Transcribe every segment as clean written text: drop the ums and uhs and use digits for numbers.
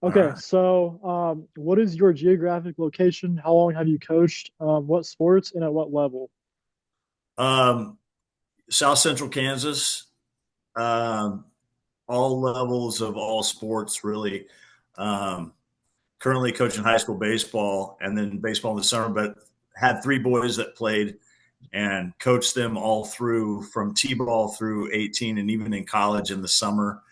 Okay, so what is your geographic location? How long have you coached? What sports and at what level? Um, South Central Kansas, um, all levels of all sports, really. Um, Currently coaching high school baseball and then baseball in the summer, but had three boys that played and coached them all through from T-ball through 18 and even in college in the summer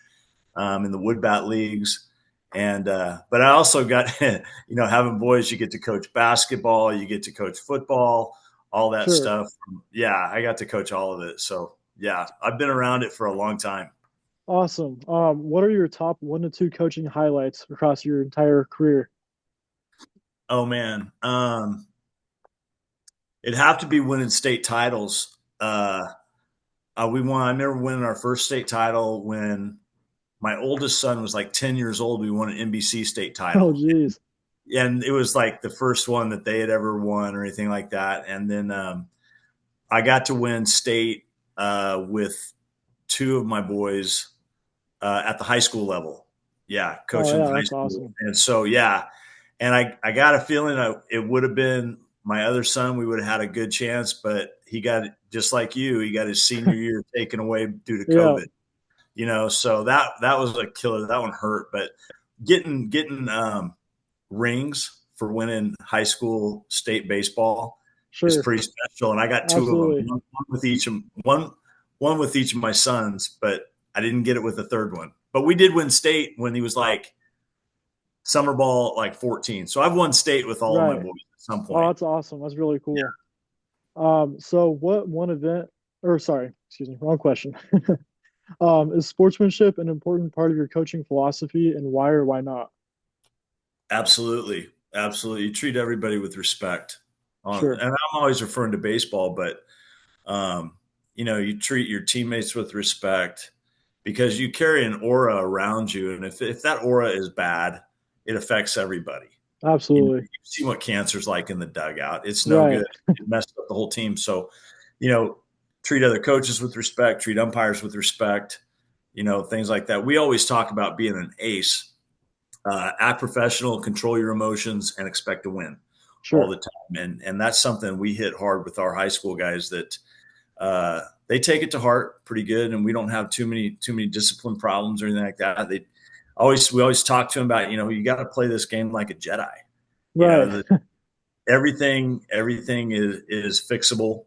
in the wood bat leagues. And but I also got having boys, you get to coach basketball, you get to coach football, all that Sure. stuff. Yeah, I got to coach all of it. So yeah, I've been around it for a long time. Awesome. What are your top 1 to 2 coaching highlights across your entire career? Oh man, it'd have to be winning state titles. We won. I remember winning our first state title when my oldest son was like 10 years old. We won an NBC state Oh, title, geez. and it was like the first one that they had ever won or anything like that. And then I got to win state with two of my boys at the high school level. Yeah, Oh, coaching yeah, high that's school, awesome. and so yeah, and I got a feeling it would have been my other son. We would have had a good chance, but he got just like you. He got his senior year taken away due to Yeah, COVID. So that was a killer. That one hurt, but getting rings for winning high school state baseball is sure. pretty special. And I got two of them, Absolutely. one with each of my sons, but I didn't get it with the third one. But we did win state when he was like summer ball, like 14. So I've won state with all of my Right. boys at some Oh, point. that's awesome. That's really cool. So what one event, or sorry, excuse me, wrong question. Is sportsmanship an important part of your coaching philosophy and why or why not? Absolutely. Absolutely. You treat everybody with respect. Sure. And I'm always referring to baseball, but Um, you treat your teammates with respect because you carry an aura around you. And if that aura is bad, it affects everybody. Absolutely. You see what cancer's like in the dugout. It's no Right. good. It messed up the whole team. So, you know, treat other coaches with respect, treat umpires with respect, things like that. We always talk about being an ace, act professional, control your emotions, and expect to win all Sure. the time. And that's something we hit hard with our high school guys that they take it to heart pretty good, and we don't have too many discipline problems or anything like that. We always talk to them about you got to play this game like a Jedi. You Right. know that everything is fixable,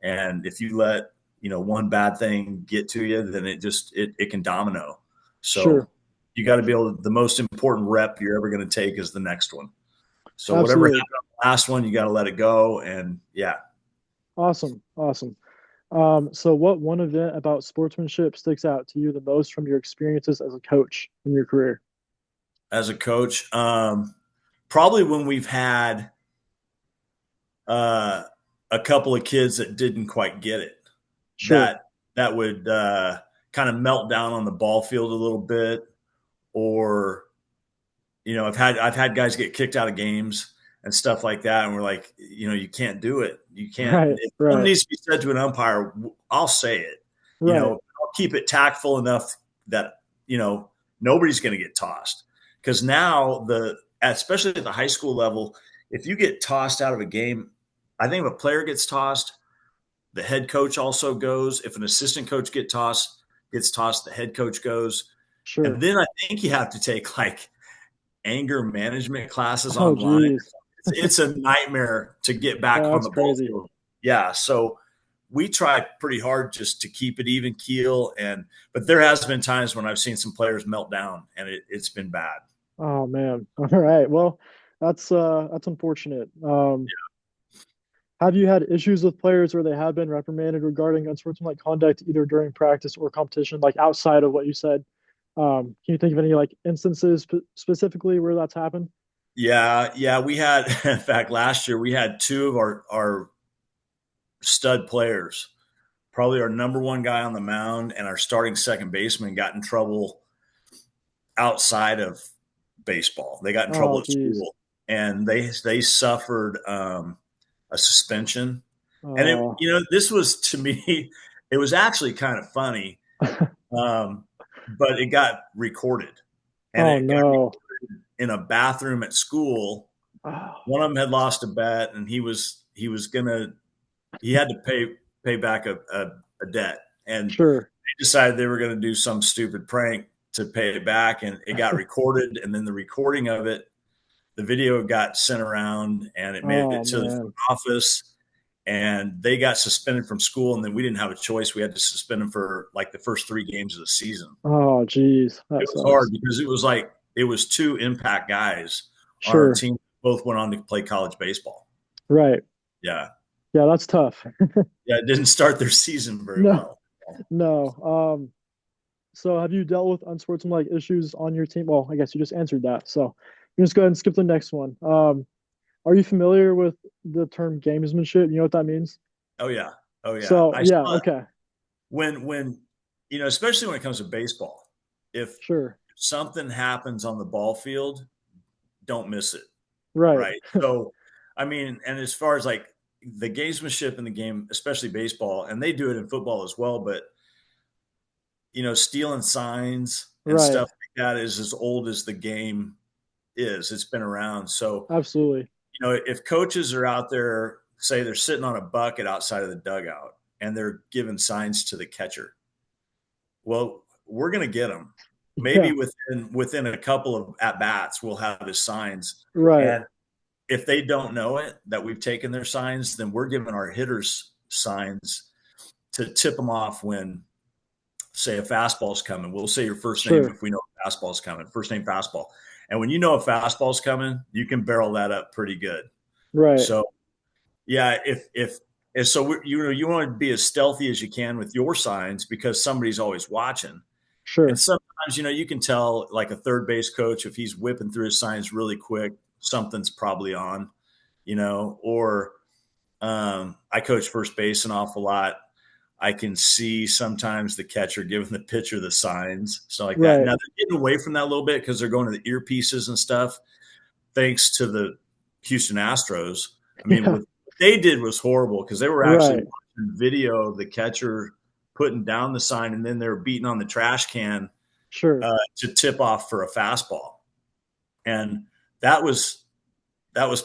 and if you let one bad thing get to you, then it can domino. Sure. So you got to be able to, the most important rep you're ever going to take is the next one. So whatever Absolutely. happened on the last one, you got to let it go. And yeah, Awesome. Awesome. So what one event about sportsmanship sticks out to you the most from your experiences as a coach in your career? as a coach, probably when we've had uh, a couple of kids that didn't quite get it, Sure. that would kind of melt down on the ball field a little bit, or I've had guys get kicked out of games and stuff like that, and we're like, you can't do it. You can't. Right. If something Right. needs to be said to an umpire, I'll say it. Right. I'll keep it tactful enough that nobody's going to get tossed because now especially at the high school level, if you get tossed out of a game, I think if a player gets tossed, the head coach also goes. If an assistant coach gets tossed, the head coach goes. And Sure. then I think you have to take like anger management classes Oh, online. geez. It's a nightmare to get back on That's the ball crazy. field. Yeah, so we try pretty hard just to keep it even keel, but there has been times when I've seen some players melt down, and it's been bad. Oh man. All right. Well, that's unfortunate. Have you had issues with players where they have been reprimanded regarding unsportsmanlike conduct either during practice or competition, like outside of what you said? Can you think of any like instances specifically where that's happened? Yeah, yeah. We had, in fact, last year we had two of our stud players, probably our number one guy on the mound and our starting second baseman, got in trouble outside of baseball. They got in trouble Oh, at geez. school, and they suffered a suspension. And Oh, this was to me, it was actually kind of funny, um, but it got recorded, and oh it got no. in a bathroom at school. Oh, One of them had lost a bet, and he had to pay back a debt, and sure. they decided they were going to do some stupid prank to pay it back, and it got recorded, and then the recording of it, the video got sent around, and it made Oh it to the front man. office, and they got suspended from school, and then we didn't have a choice. We had to suspend them for like the first 3 games of the season. Oh geez, that It was hard sucks. because it was two impact guys on our Sure. team. Both went on to play college baseball. Right. Yeah, Yeah, that's tough. yeah, it didn't start their season very No, well. no. So have you dealt with unsportsmanlike issues on your team? Well, I guess you just answered that. So you just go ahead and skip the next one. Are you familiar with the term gamesmanship? You know what that means? Oh yeah, oh yeah. So I yeah, saw it okay, when especially when it comes to baseball. If sure. something happens on the ball field, don't miss it. Right, Right. So, I mean, and as far as like the gamesmanship in the game, especially baseball, and they do it in football as well, but stealing signs and right. stuff like that is as old as the game is. It's been around. So, Absolutely. if coaches are out there, say they're sitting on a bucket outside of the dugout and they're giving signs to the catcher, well, we're going to get them. Maybe Yeah, within a couple of at bats, we'll have his signs. right, And if they don't know it that we've taken their signs, then we're giving our hitters signs to tip them off when, say, a fastball's coming. We'll say your first name sure. if we know a fastball's coming, first name fastball. And when you know a fastball's coming, you can barrel that up pretty good. Right, So yeah, if so, you want to be as stealthy as you can with your signs because somebody's always watching. And sure. sometimes, you can tell like a third base coach if he's whipping through his signs really quick, something's probably on, or I coach first base an awful lot. I can see sometimes the catcher giving the pitcher the signs, stuff like that. Right. Now they're getting away from that a little bit because they're going to the earpieces and stuff, thanks to the Houston Astros. I mean, Yeah, what they did was horrible because they were actually right. watching video of the catcher putting down the sign, and then they're beating on the trash can Sure. to tip off for a fastball, and that was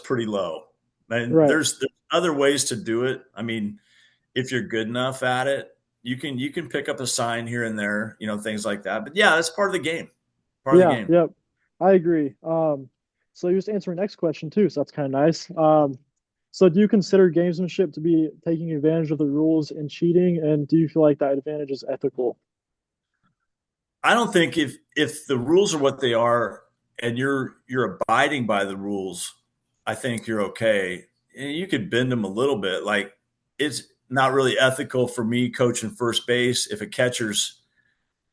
pretty low. And Right. there's other ways to do it. I mean, if you're good enough at it, you can pick up a sign here and there, things like that. But yeah, that's part of the game. Part of the Yeah, game. yep. I agree. So you just answered next question too, so that's kind of nice. So do you consider gamesmanship to be taking advantage of the rules and cheating? And do you feel like that advantage is ethical? I don't think if the rules are what they are and you're abiding by the rules, I think you're okay. And you could bend them a little bit. Like it's not really ethical for me coaching first base if a catcher's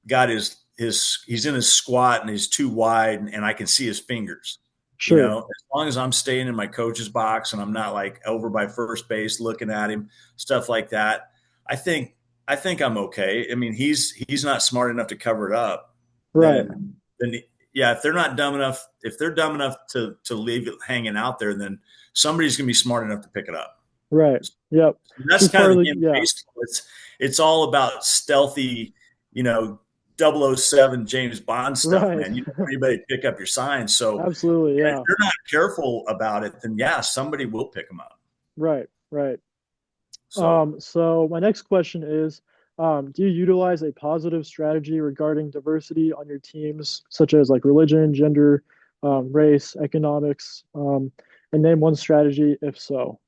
got his he's in his squat and he's too wide and I can see his fingers. Sure. As long as I'm staying in my coach's box and I'm not like over by first base looking at him, stuff like that. I think I think I'm okay. I mean, he's not smart enough to cover it up. Right. Then yeah, if they're dumb enough to leave it hanging out there, then somebody's gonna be smart enough to pick it up. Right. Yep. That's Just kind part of of the the, game of yeah. baseball. It's all about stealthy, you know, 007 James Bond stuff, Right. man. You don't want anybody to pick up your signs. So Absolutely. if Yeah. you're not careful about it, then yeah, somebody will pick them up. Right. Right. So So my next question is, do you utilize a positive strategy regarding diversity on your teams, such as like religion, gender, race, economics, and name one strategy if so?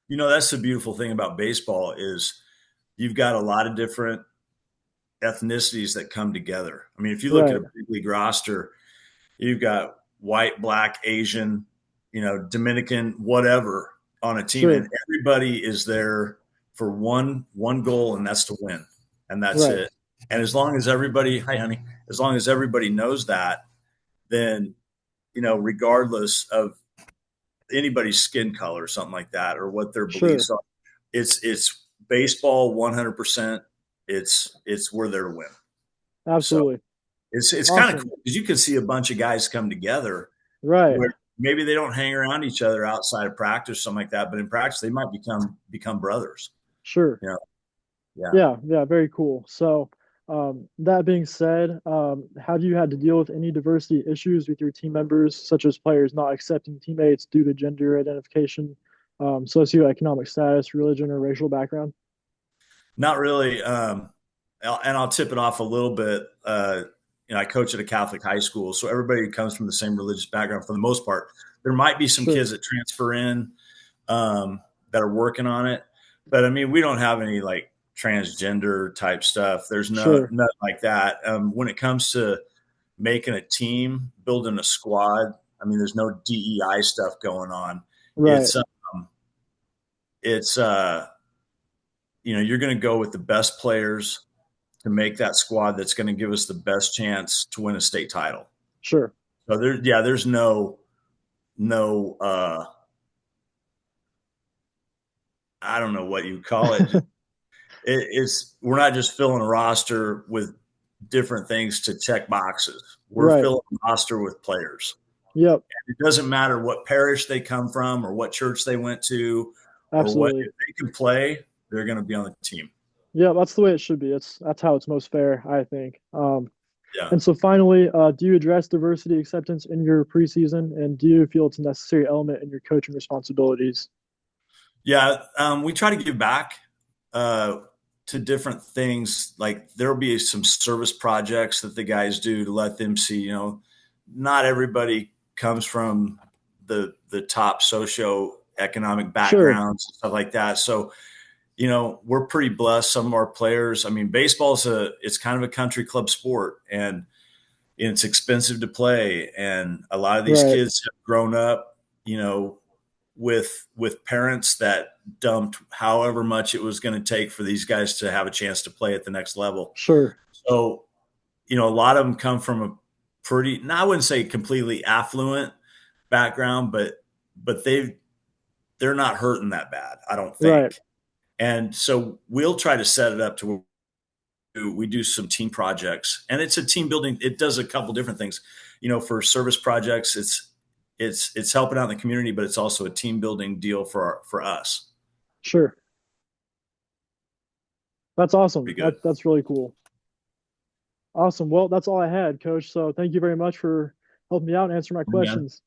that's the beautiful thing about baseball is you've got a lot of different ethnicities that come together. I mean, if you look at Right. a big league roster, you've got white, black, Asian, Dominican, whatever on a team, and Sure. everybody is there for one goal, and that's to win, and that's Right. it. And as long as everybody, hi honey, as long as everybody knows that, then regardless of anybody's skin color or something like that, or what their Sure. beliefs are, it's baseball 100%. It's we're there to win. So Absolutely. it's kind of Awesome. cool because you can see a bunch of guys come together Right. where maybe they don't hang around each other outside of practice, something like that. But in practice, they might become brothers. Sure. You know, yeah. Yeah. Yeah. Very cool. So, That being said, have you had to deal with any diversity issues with your team members, such as players not accepting teammates due to gender identification, socioeconomic status, religion, or racial background? Not really. And I'll tip it off a little bit. I coach at a Catholic high school, so everybody comes from the same religious background for the most part. There might be some Sure, kids that transfer in that are working on it, but I mean, we don't have any like transgender type stuff. There's sure, nothing like that. When it comes to making a team, building a squad, I mean, there's no DEI stuff going on. right, It's it's you're going to go with the best players to make that squad that's going to give us the best chance to win a state title. sure, So there's no I don't know what you call it. It's we're not just filling a roster with different things to check boxes. We're right. filling a roster with players. Yep, It doesn't matter what parish they come from or what church they went to or what absolutely. if they can play, they're going to be on the team. Yeah, that's the way it should be. That's how it's most fair, I think. Yeah. And so finally, do you address diversity acceptance in your preseason, and do you feel it's a necessary element in your coaching responsibilities? Yeah, we try to give back uh, to different things. Like there'll be some service projects that the guys do to let them see. Not everybody comes from the top socioeconomic Sure, backgrounds and stuff like that. So we're pretty blessed. Some of our players. I mean, baseball's it's kind of a country club sport, and it's expensive to play. And a lot of these right, kids have grown up, with parents that dumped however much it was going to take for these guys to have a chance to play at the next level. sure, So, a lot of them come from a pretty, I wouldn't say completely affluent background, but they're not hurting that bad, I don't right, think. And so we'll try to set it up to where we do some team projects, and it's a team building. It does a couple different things. For service projects, it's helping out in the community, but it's also a team building deal for us. sure. That's awesome. Pretty good. That's really cool. Awesome. Well, that's all I had, Coach. So thank you very much for helping me out and answering my Again. questions.